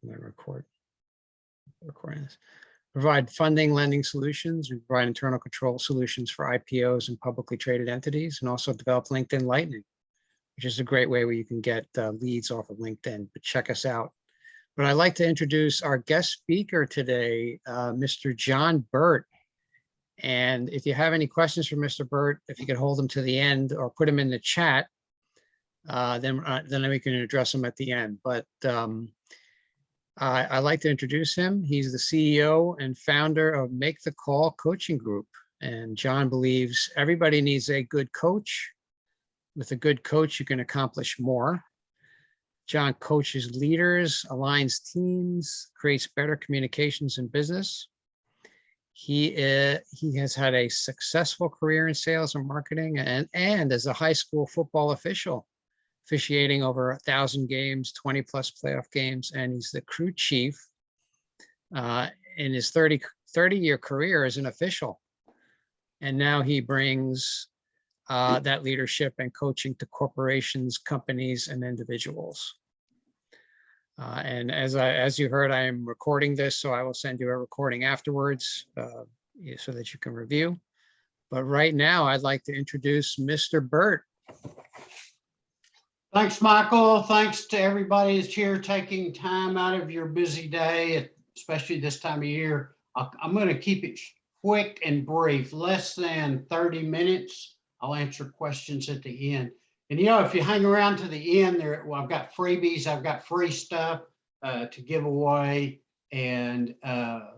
Let me recording this. Provide funding, lending solutions. We provide internal control solutions for IPOs and publicly traded entities, and also develop LinkedIn Lightning, which is a great way where you can get leads off of LinkedIn. But check us out. But I'd like to introduce our guest speaker today, Mr. John Burt. And if you have any questions for Mr. Burt, if you could hold them to the end or put them in the chat, then we can address them at the end. But I'd like to introduce him. He's the CEO and founder of Make the Call Coaching Group. And John believes everybody needs a good coach. With a good coach, you can accomplish more. John coaches leaders, aligns teams, creates better communications in business. He has had a successful career in sales and marketing, and as a high school football official, officiating over 1,000 games, 20 plus playoff games, and he's the crew chief in his 30-year career as an official. And now he brings that leadership and coaching to corporations, companies, and individuals. And as you heard, I am recording this, so I will send you a recording afterwards so that you can review. But right now, I'd like to introduce Mr. Burt. Thanks, Michael. Thanks to everybody that's here taking time out of your busy day, especially this time of year. I'm going to keep it quick and brief, less than 30 minutes. I'll answer questions at the end. And if you hang around to the end there, well, I've got freebies, I've got free stuff to give away. And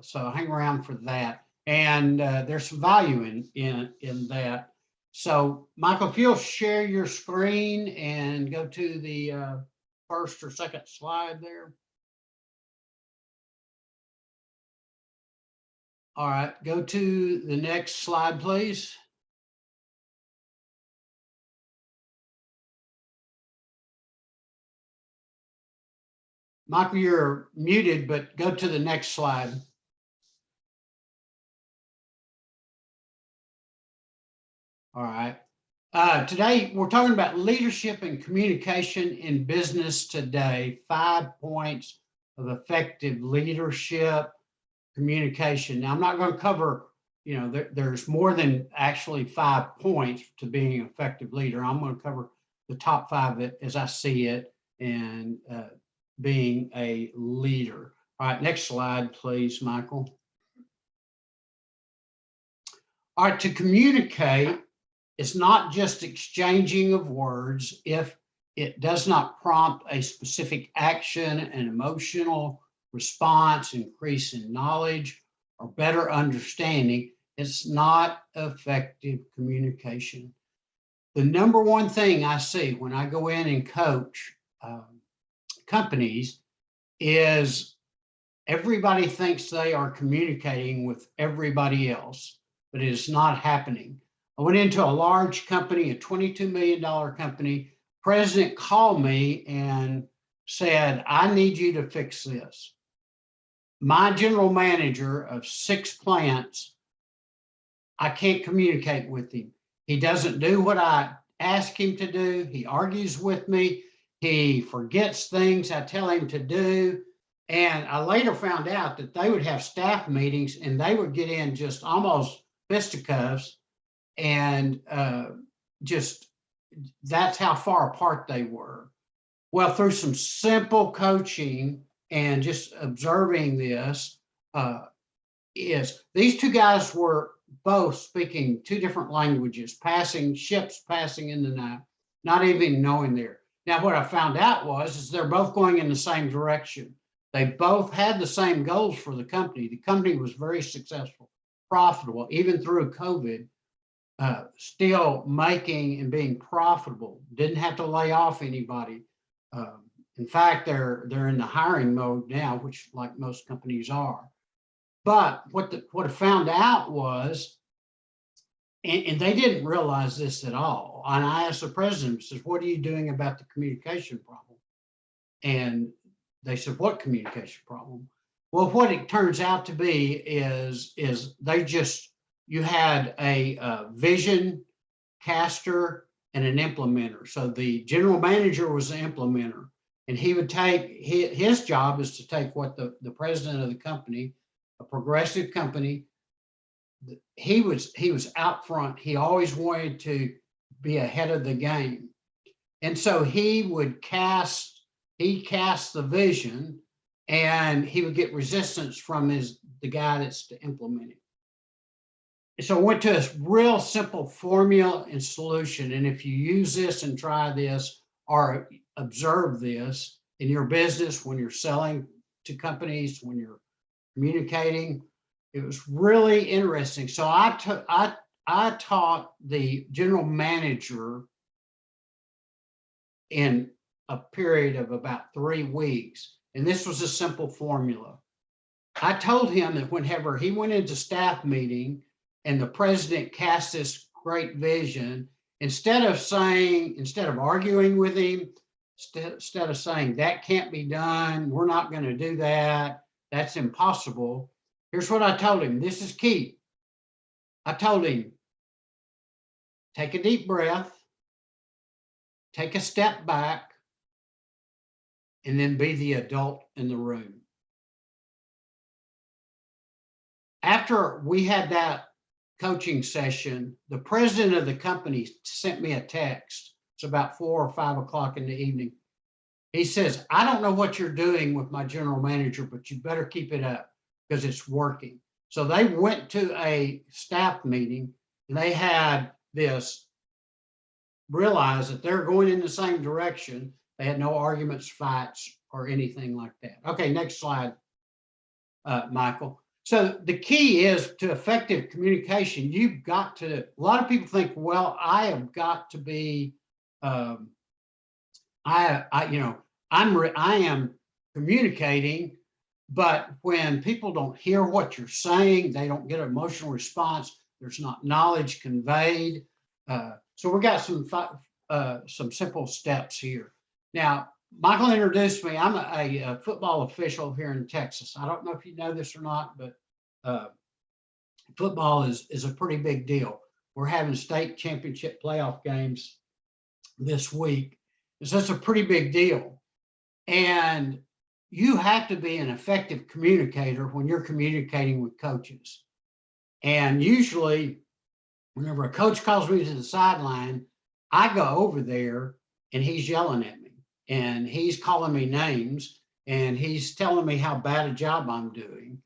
so hang around for that. And there's some value in that. So Michael, if you'll share your screen and go to the first or second slide there. All right, go to the next slide, please. Michael, you're muted, but go to the next slide. All right. Today, we're talking about leadership and communication in business today. 5 points of effective leadership, communication. Now, I'm not going to cover, there's more than actually 5 points to being an effective leader. I'm going to cover the top 5 as I see it and being a leader. All right, next slide, please, Michael. All right, to communicate, it's not just exchanging of words. If it does not prompt a specific action, an emotional response, increase in knowledge, or better understanding, it's not effective communication. The number one thing I see when I go in and coach companies is everybody thinks they are communicating with everybody else, but it is not happening. I went into a large company, a $22 million company. President called me and said, I need you to fix this. My general manager of 6 plants, I can't communicate with him. He doesn't do what I ask him to do. He argues with me. He forgets things I tell him to do. And I later found out that they would have staff meetings and they would get in just almost fisticuffs. And just that's how far apart they were. Well, through some simple coaching and just observing this, these 2 guys were both speaking 2 different languages, ships passing in the night, not even knowing there. Now, what I found out is they're both going in the same direction. They both had the same goals for the company. The company was very successful, profitable, even through COVID. Still making and being profitable, didn't have to lay off anybody. In fact, they're in the hiring mode now, which like most companies are. But what I found out was, and they didn't realize this at all. And I asked the president, says, what are you doing about the communication problem? And they said, what communication problem? Well, what it turns out to be is you had a vision caster and an implementer. So the general manager was the implementer, And he would take, his job is to take what the president of the company, a progressive company, he was out front. He always wanted to be ahead of the game. And so he cast the vision, and he would get resistance from the guy that's to implement it. So I went to a real simple formula and solution. And if you use this and try this or observe this in your business, when you're selling to companies, when you're communicating, it was really interesting. So I taught the general manager in a period of about 3 weeks. And this was a simple formula. I told him that whenever he went into staff meeting and the president cast this great vision, instead of arguing with him, instead of saying that can't be done, we're not going to do that, that's impossible. Here's what I told him. This is key. I told him, take a deep breath, take a step back, and then be the adult in the room. After we had that coaching session, the president of the company sent me a text. It's about 4 or 5 o'clock in the evening. He says, I don't know what you're doing with my general manager, but you better keep it up because it's working. So they went to a staff meeting, and they had this, realize that they're going in the same direction. They had no arguments, fights, or anything like that. Okay, next slide, Michael. So the key is to effective communication. You've got to, a lot of people think, well, I have got to be, I am communicating, but when people don't hear what you're saying, they don't get an emotional response, there's not knowledge conveyed. So we got some simple steps here. Now, Michael introduced me. I'm a football official here in Texas. I don't know if you know this or not, but football is a pretty big deal. We're having state championship playoff games this week. So it's a pretty big deal. And you have to be an effective communicator when you're communicating with coaches. And usually, whenever a coach calls me to the sideline, I go over there and he's yelling at me and he's calling me names and he's telling me how bad a job I'm doing.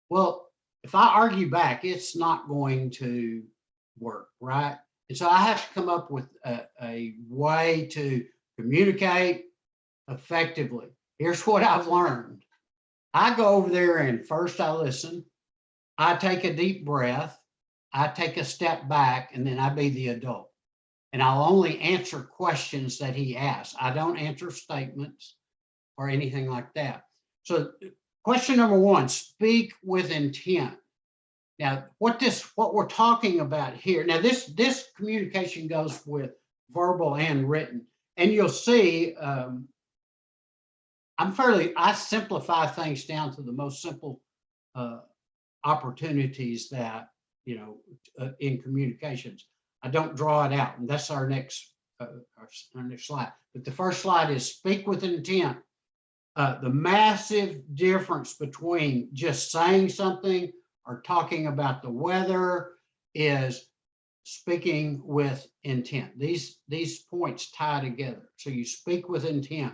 Well, if I argue back, it's not going to work, right? And so I have to come up with a way to communicate effectively. Here's what I've learned. I go over there and first I listen, I take a deep breath, I take a step back, and then I be the adult. And I'll only answer questions that he asks. I don't answer statements or anything like that. So question number 1, speak with intent. Now, what we're talking about here, now this communication goes with verbal and written. And you'll see, I simplify things down to the most simple opportunities that, in communications. I don't draw it out, and that's our next slide. But the first slide is speak with intent. The massive difference between just saying something or talking about the weather is speaking with intent. These points tie together. So you speak with intent.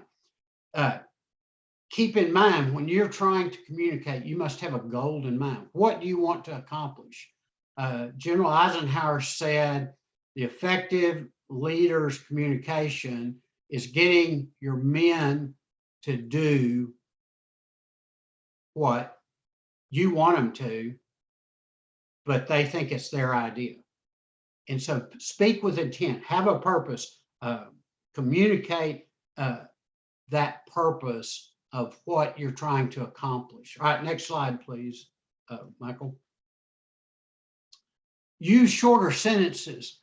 Keep in mind, when you're trying to communicate, you must have a goal in mind. What do you want to accomplish? General Eisenhower said, the effective leader's communication is getting your men to do what you want them to, but they think it's their idea. And so speak with intent, have a purpose, communicate that purpose of what you're trying to accomplish. All right, next slide, please, Michael. Use shorter sentences.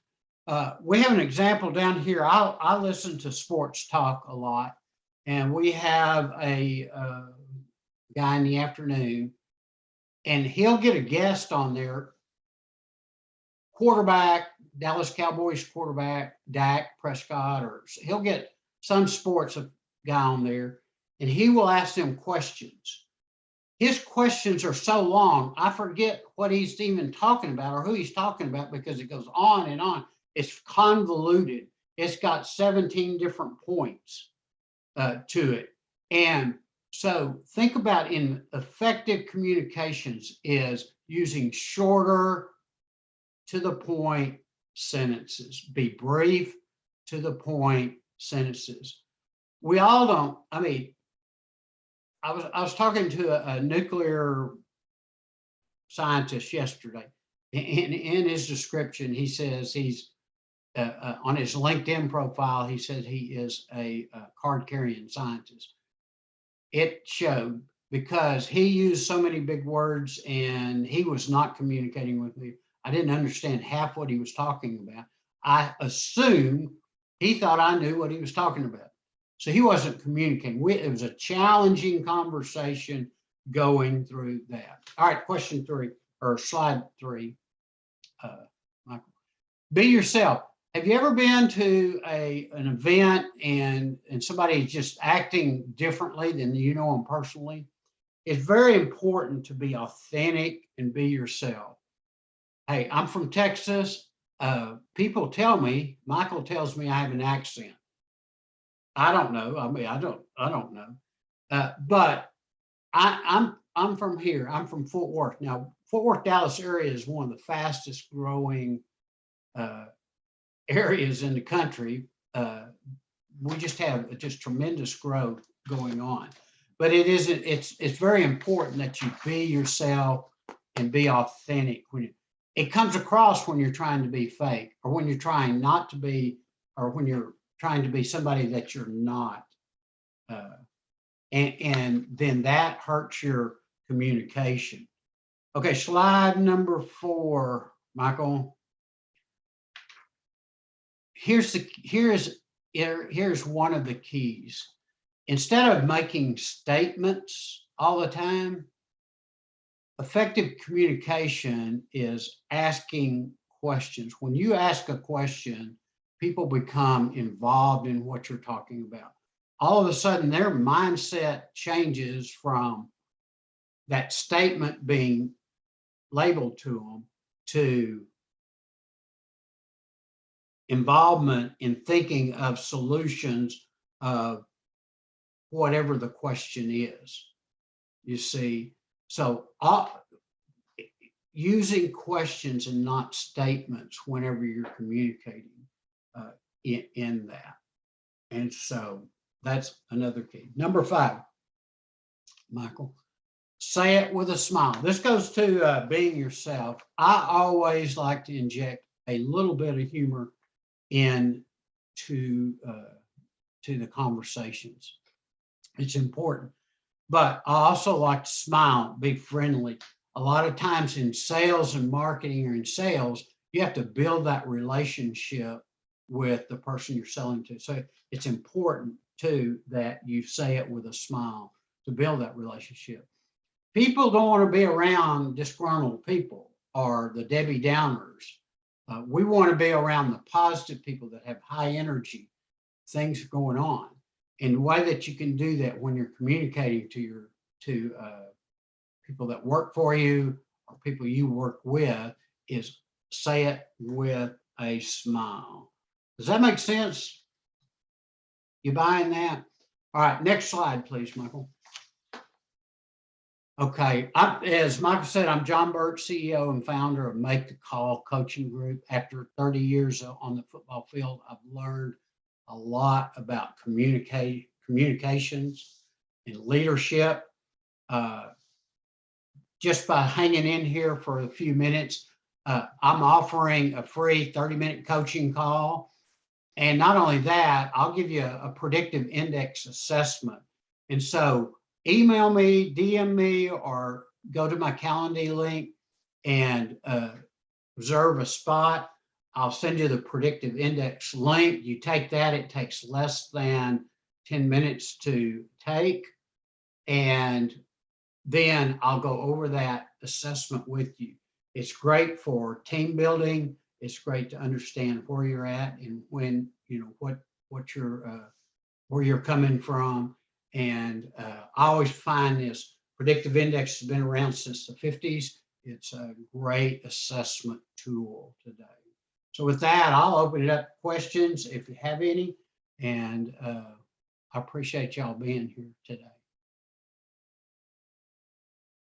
We have an example down here. I listen to sports talk a lot, and we have a guy in the afternoon, and he'll get a guest on there, quarterback, Dallas Cowboys quarterback, Dak Prescott, or he'll get some sports guy on there, and he will ask them questions. His questions are so long, I forget what he's even talking about or who he's talking about because it goes on and on. It's convoluted. It's got 17 different points to it. And so think about in effective communications is using shorter, to the point sentences. Be brief, to the point sentences. We all don't, I mean, I was talking to a nuclear scientist yesterday. In his description, he says he's on his LinkedIn profile, he said he is a card-carrying scientist. It showed because he used so many big words and he was not communicating with me. I didn't understand half what he was talking about. I assumed he thought I knew what he was talking about. So he wasn't communicating. It was a challenging conversation going through that. All right, question 3 or slide 3. Michael, be yourself. Have you ever been to an event and somebody's just acting differently than you know them personally? It's very important to be authentic and be yourself. Hey, I'm from Texas. People tell me, Michael tells me I have an accent. I don't know. I mean, I don't know. But I'm from here. I'm from Fort Worth. Now, Fort Worth, Dallas area is one of the fastest growing areas in the country. We just have just tremendous growth going on. But it's very important that you be yourself and be authentic. When it comes across when you're trying to be fake or when you're trying not to be, or when you're trying to be somebody that you're not. And then that hurts your communication. Okay, slide number 4, Michael. Here's one of the keys. Instead of making statements all the time, effective communication is asking questions. When you ask a question, people become involved in what you're talking about. All of a sudden, their mindset changes from that statement being labeled to them to involvement in thinking of solutions of whatever the question is. You see, so using questions and not statements whenever you're communicating in that. And so that's another key. Number 5, Michael, say it with a smile. This goes to being yourself. I always like to inject a little bit of humor into the conversations. It's important. But I also like to smile, be friendly. A lot of times in sales and marketing or in sales, you have to build that relationship with the person you're selling to. So it's important too that you say it with a smile to build that relationship. People don't want to be around disgruntled people or the Debbie Downers. We want to be around the positive people that have high energy, things going on. And the way that you can do that when you're communicating to people that work for you or people you work with is say it with a smile. Does that make sense? You buying that? All right, next slide, please, Michael. Okay, as Michael said, I'm John Burt, CEO and founder of Make the Call Coaching Group. After 30 years on the football field, I've learned a lot about communications and leadership. Just by hanging in here for a few minutes, I'm offering a free 30-minute coaching call. And not only that, I'll give you a predictive index assessment. And so email me, DM me, or go to my Calendly link and reserve a spot. I'll send you the predictive index link. You take that, it takes less than 10 minutes to take. And then I'll go over that assessment with you. It's great for team building. It's great to understand where you're at and when, you know, what you're, where you're coming from. And I always find this predictive index has been around since the 50s. It's a great assessment tool today. So with that, I'll open it up to questions if you have any. And I appreciate y'all being here today.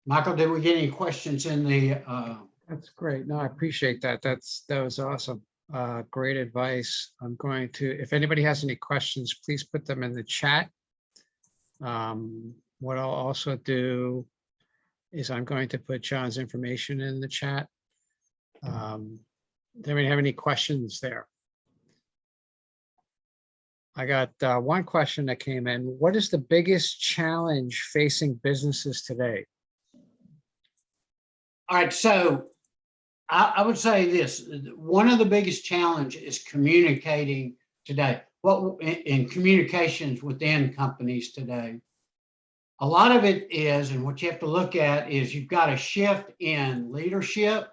Michael, did we get any questions in the? That's great. No, I appreciate that. That was awesome. Great advice. I'm going to, if anybody has any questions, please put them in the chat. What I'll also do is I'm going to put John's information in the chat. Does anybody have any questions there? I got one question that came in. What is the biggest challenge facing businesses today? All right, so I would say this, one of the biggest challenges is communicating today. What in communications within companies today, a lot of it is, and what you have to look at is you've got a shift in leadership.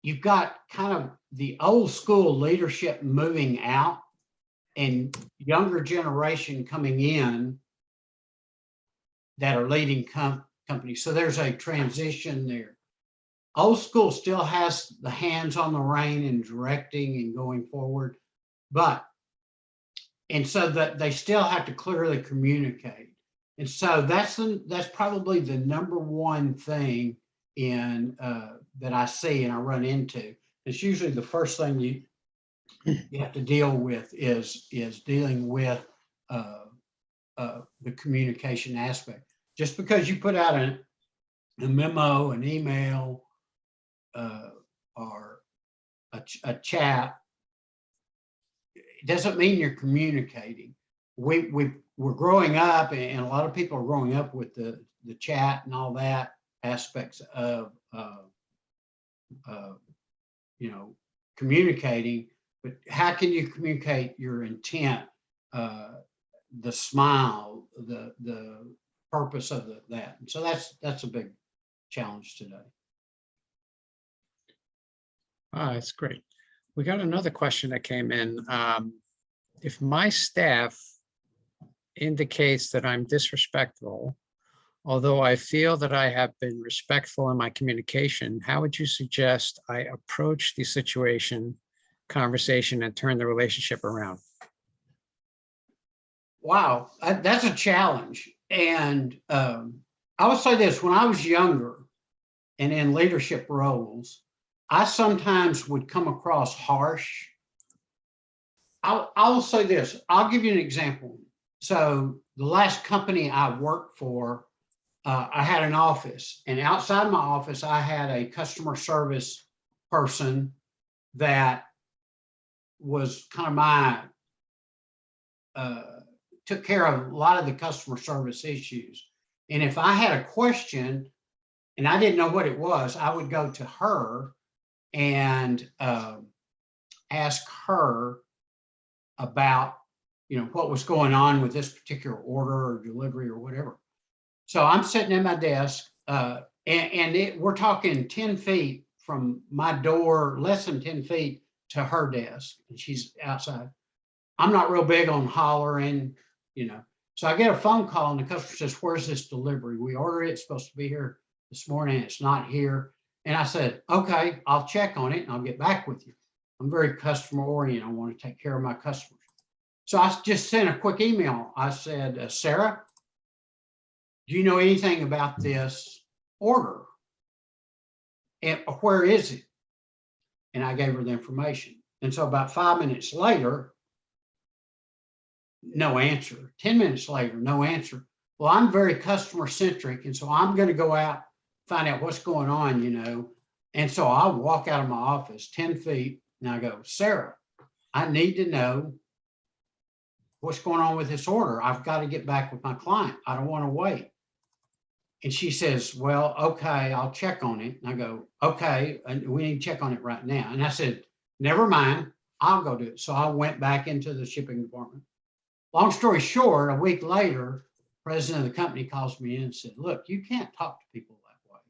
You've got kind of the old school leadership moving out and younger generation coming in that are leading companies. So there's a transition there. Old school still has the hands on the rein and directing and going forward, and so that they still have to clearly communicate. And so that's probably the number one thing in that I see and I run into. It's usually the first thing you have to deal with is dealing with the communication aspect. Just because you put out a memo, an email, or a chat, it doesn't mean you're communicating. We're growing up, and a lot of people are growing up with the chat and all that aspects of communicating. But how can you communicate your intent, the smile, the purpose of that? And so that's a big challenge today. That's great. We got another question that came in. If my staff indicates that I'm disrespectful, although I feel that I have been respectful in my communication, how would you suggest I approach the conversation and turn the relationship around? Wow, that's a challenge. And I would say this, when I was younger and in leadership roles, I sometimes would come across harsh. I'll say this, I'll give you an example. So the last company I worked for, I had an office, and outside my office, I had a customer service person that was kind of my, took care of a lot of the customer service issues. And if I had a question and I didn't know what it was, I would go to her and ask her about, what was going on with this particular order or delivery or whatever. So I'm sitting at my desk, and we're talking 10 feet from my door, less than 10 feet to her desk, and she's outside. I'm not real big on hollering, So I get a phone call and the customer says, "Where's this delivery? We ordered it, it's supposed to be here this morning, it's not here." And I said, "Okay, I'll check on it and I'll get back with you." I'm very customer oriented. I want to take care of my customers. So I just sent a quick email. I said, "Sarah, do you know anything about this order? And where is it?" And I gave her the information. And so about 5 minutes later, no answer. 10 minutes later, no answer. Well, I'm very customer centric. And so I'm going to go out, find out what's going on, And so I walk out of my office 10 feet and I go, "Sarah, I need to know what's going on with this order. I've got to get back with my client. I don't want to wait." And she says, "Well, okay, I'll check on it." And I go, "Okay, we need to check on it right now." And I said, "Never mind, I'll go do it." So I went back into the shipping department. Long story short, a week later, the president of the company calls me in and said, "Look, you can't talk to people that way."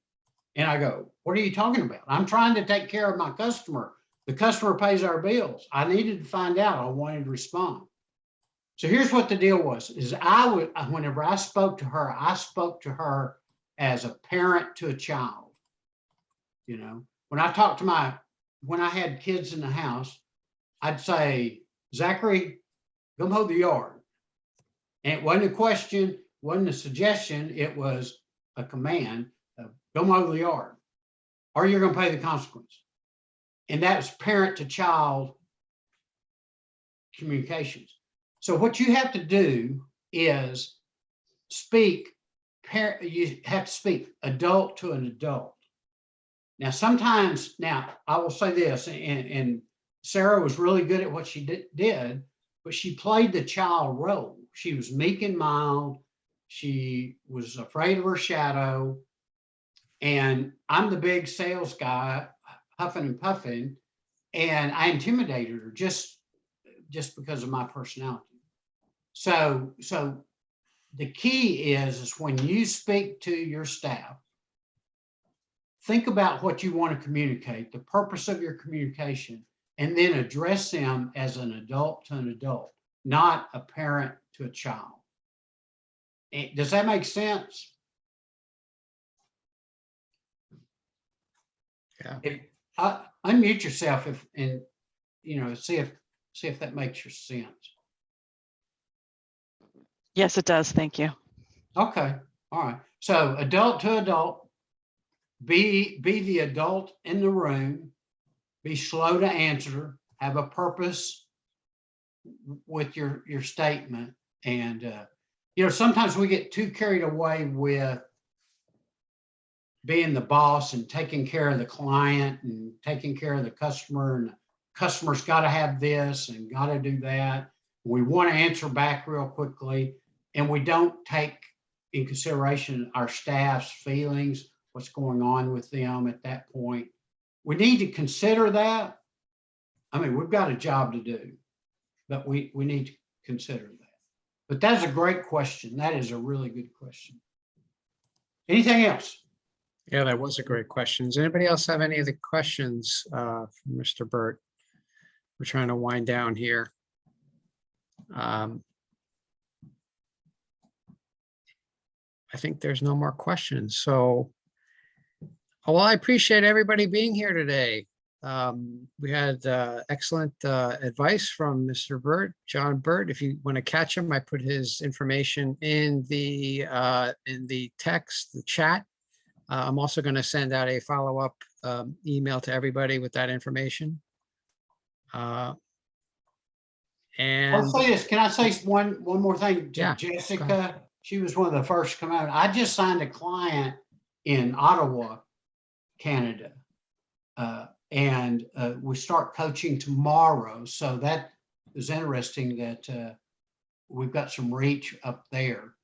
And I go, "What are you talking about? I'm trying to take care of my customer. The customer pays our bills. I needed to find out. I wanted to respond." So here's what the deal was, is whenever I spoke to her as a parent to a child. You know, when I had kids in the house, I'd say, Zachary, go mow the yard. And it wasn't a question, wasn't a suggestion, it was a command of go mow the yard, or you're going to pay the consequence. And that was parent to child communications. So what you have to do is you have to speak adult to an adult. Now, sometimes, I will say this, and Sarah was really good at what she did, but she played the child role. She was meek and mild. She was afraid of her shadow. And I'm the big sales guy, huffing and puffing, and I intimidated her just because of my personality. So the key is when you speak to your staff, think about what you want to communicate, the purpose of your communication, and then address them as an adult to an adult, not a parent to a child. Does that make sense? Yeah. Unmute yourself and see if that makes your sense. Yes, it does. Thank you. Okay. All right. So adult to adult, be the adult in the room, be slow to answer, have a purpose with your statement. And, sometimes we get too carried away with being the boss and taking care of the client and taking care of the customer, and the customer's got to have this and got to do that. We want to answer back real quickly, and we don't take in consideration our staff's feelings, what's going on with them at that point. We need to consider that. I mean, we've got a job to do, but we need to consider that. But that's a great question. That is a really good question. Anything else? Yeah, that was a great question. Does anybody else have any of the questions from Mr. Burt? We're trying to wind down here. I think there's no more questions. So, well, I appreciate everybody being here today. We had excellent advice from Mr. Burt, John Burt. If you want to catch him, I put his information in the text, the chat. I'm also going to send out a follow-up email to everybody with that information. I'll And say this. Can I say one more thing to Yeah, Jessica? She was one of the first to come out. I just signed a client in Ottawa, Canada. And we start coaching tomorrow. So that is interesting that we've got some reach up there.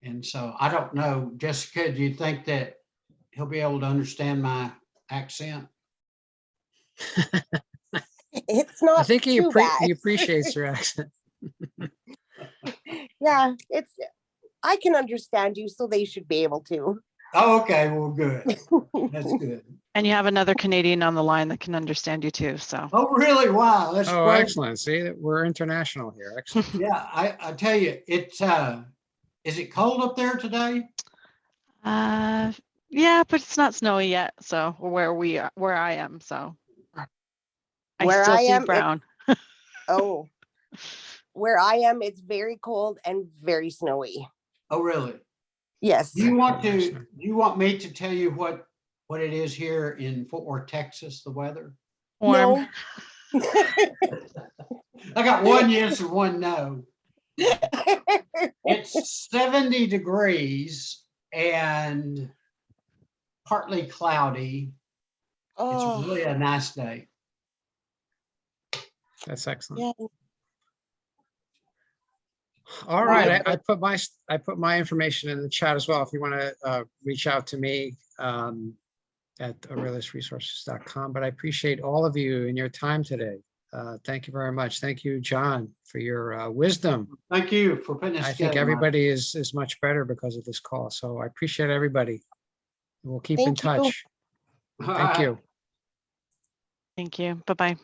And so I don't know, Jessica, do you think that he'll be able to understand my accent? It's not I think he too bad. appreciates your accent. Yeah, I can understand you, so they should be able to. Oh, okay. Well, good. That's good. And you have another Canadian on the line that can understand you too. So Oh, really? Wow. That's Oh, great. excellent. See, that we're international here. Excellent. Yeah, I tell you, it's is it cold up there today? yeah, but it's not snowy yet. So where I am. So I Where still I see am, brown. Oh, where I am, it's very cold and very snowy. Oh, really? Yes. Do you want Nice. me to tell you what it is here in Fort Worth, Texas, the weather? Warm. No. I got one yes and one no. It's 70 degrees and partly cloudy. It's really a nice day. That's excellent. Yeah. All right, I put my information in the chat as well. If you want to reach out to me at aureliusresources.com. But I appreciate all of you and your time today. Thank you very much. Thank you, John, for your wisdom. Thank you for putting this I together. think everybody is much better because of this call. So I appreciate everybody. We'll keep in Thank you. touch. Thank you. Thank you. Bye-bye.